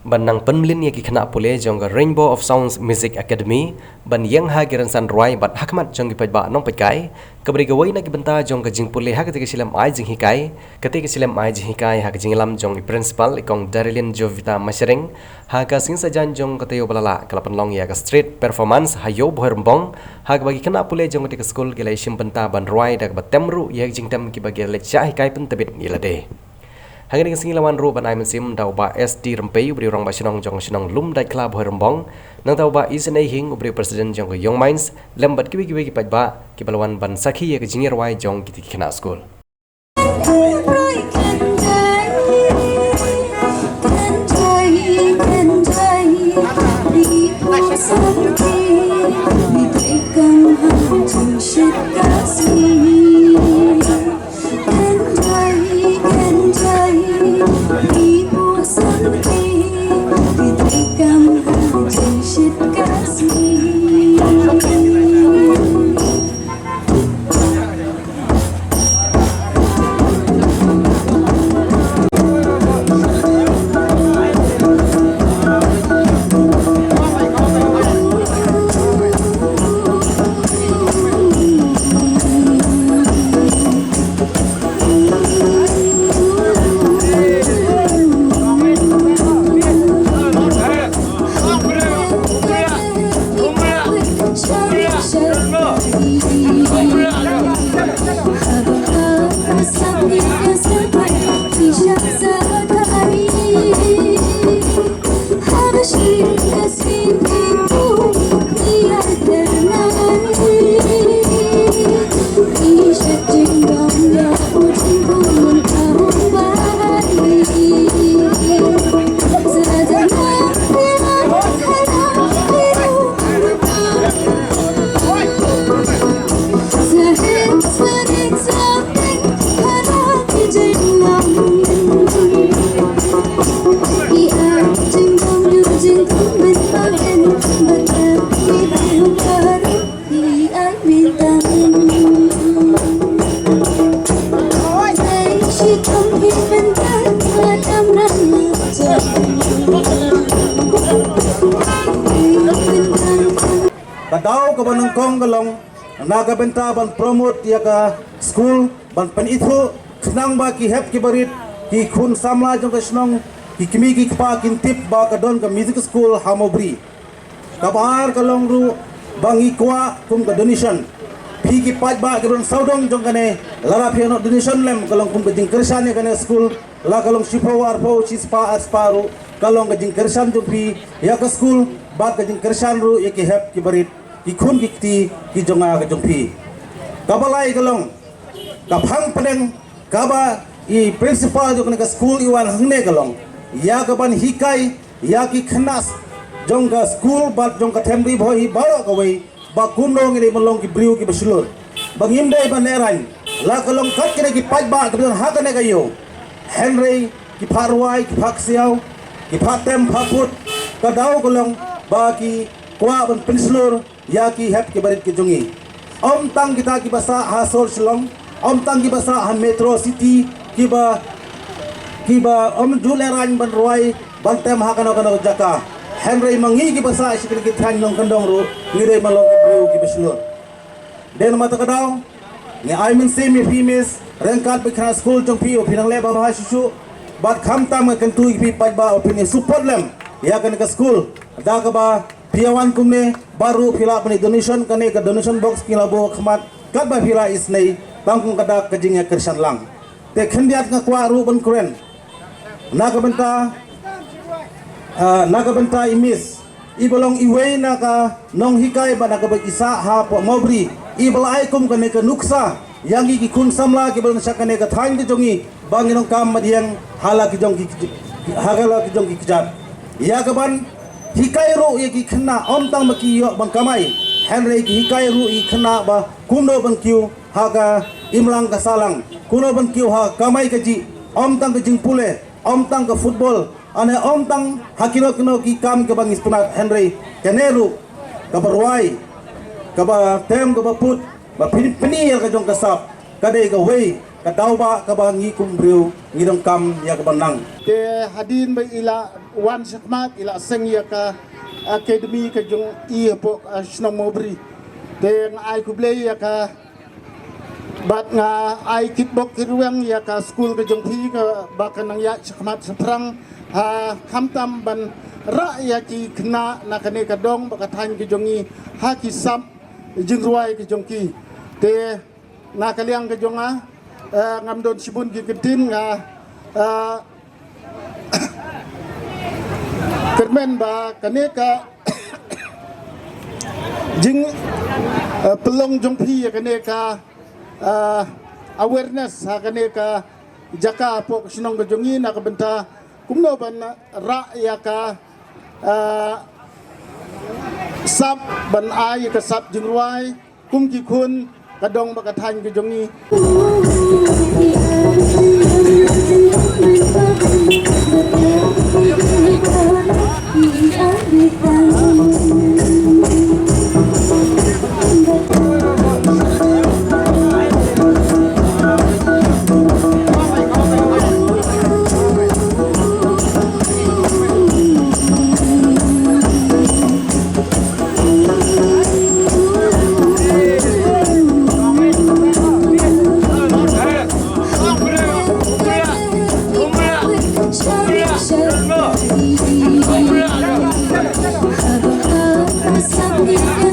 Banang penmelin yang kena pulih jongga Rainbow of Sounds Music Academy ban yang hagiran san ruai bat hakmat jonggi pajba nong pajkai kabri gawai na gibenta jongga jing pulih hak ketika silam ai jing hikai ketika silam ai jing hikai hak jing lam jong principal ikong Darilin Jovita Masyering hak sing sajan jong katayo balala kalapan long ya ka street performance hayo bohermbong hak bagi kena pulih jong ketika school gilai simpenta ban ruai dak batemru ya jing tem ki bagi lecah hikai pen tebit ilade. Hanggang dengan singilawan ru ban aiman sim dau ba SD rempei ubri orang basinong jong sinong lum dai club hoirembong nang dau ba isenai hing ubri presiden jong Young Minds lembat kibi kipat ba kibalawan ban sakhi ya jingir wai jong kiti kena school. Kadau ke banengkong galong naga benta ban promote ya ka school ban pen itu kenang ba ki hep ki barit ki khun samla jong ka snong ki kimi ki pa kin tip ba ka don ka music school hamobri kabar kalong ru bangi kwa kum ka donation phi ki paj ba ka don saudong jong kane lara piano donation lem kalong kum ka jing kersan ya kane school la kalong shipo war po chispa asparu kalong ka jing kersan jong phi ya ka school ba ka jing kersan ru ya ki hep ki barit ikun kikti ki jonga ka jongpi kabalai galong kaphang pedeng kaba i principal jong ka school iwan hangne galong ya kaban hikai ya ki khanas jong ka school bat jong ka themri bhoi baro ka wei ba kunong ni molong ki briu ki basulur bangim dai baneran la kalong kat kine ki paj ba ka don ha ka ne kayo henry ki pharwai ki phaksiao ki phatem phaput ka dau galong ba ki kwa ban penslur ya ki hep ki barit ki jongi om tang kita ki basa hasol shlong om tang ki basa han metro city ki ba om juleran ban roi ban tem ha kana kana jaka henry mangi ki basa sikil ki than long kandong ru ngire malong ki bru ki beslur den mata kadau ni I mean same femes rengkat bi khana school jong pi opinang le ba ha susu bat kham tam kan tu ki paj ba opini support lem ya kan ka school da ka ba piawan kumne baru pila pani donation kane ka donation box kila bo khmat kat ba pila isnei bangkung kada kajingya kersan lang te khendiat nga kwa ru ban kren naga benta imis ibolong iwei na ka nong hikai ba naga isa ha po mobri ibalai kum kane ka nuksa yangi ki kun samla ki bolon sakane ka thain ki jongi banginong kam madiang hala ki jong ki hagala ki jong ki kijat ya kaban hikai ru ye ki khna om tang ma ki yo bang kamai henry ki hikai ru i khna ba kuno bang kiu ha ka imlang ka salang kuno bang kiu ha kamai ka ji om tang ka jing pule om tang ka football ane om tang hakino kino ki kam ka bang ispunat henry keneru ka barwai ka ba tem ka ba put ba pini ka jong ka sap kadai ka wei kadaw ba kabang ngikumbriw ngidong kam ya kabanang Te hadin ba ila wan sakmat ila seng ya ka academy ka jong i po snong mobri. Te ay kuble ya ka bat nga ay kitbok kirwang ya ka school ka jong pi ka bakan nang ya sakmat saprang ha kamtam ban ra ya ki kna na kane ka dong bakatan ka jong i ha ki sam jingruai ka jong ki. Te na kaliang ka jong ngamdon sibun ki ketin nga kermen ba kaneka jing pelong jongpi kaneka awareness ha kaneka jaka po sinong gajongi na kabenta kumno ban ra ya ka sab ban ay ka sab jingruai kum ki kun kadong bakathan gajongi Hãy subscribe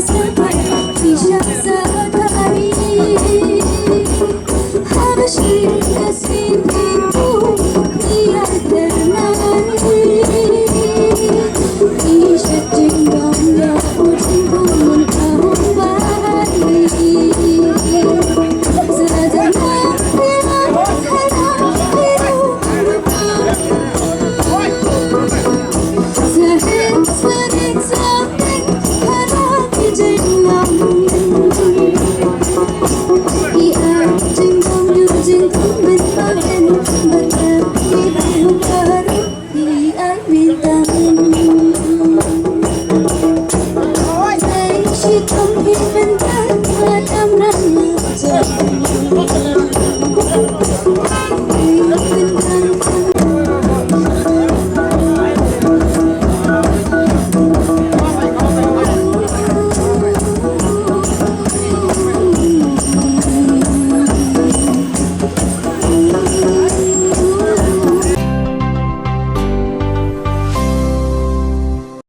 cho kênh Ghiền Mì Gõ để không bỏ lỡ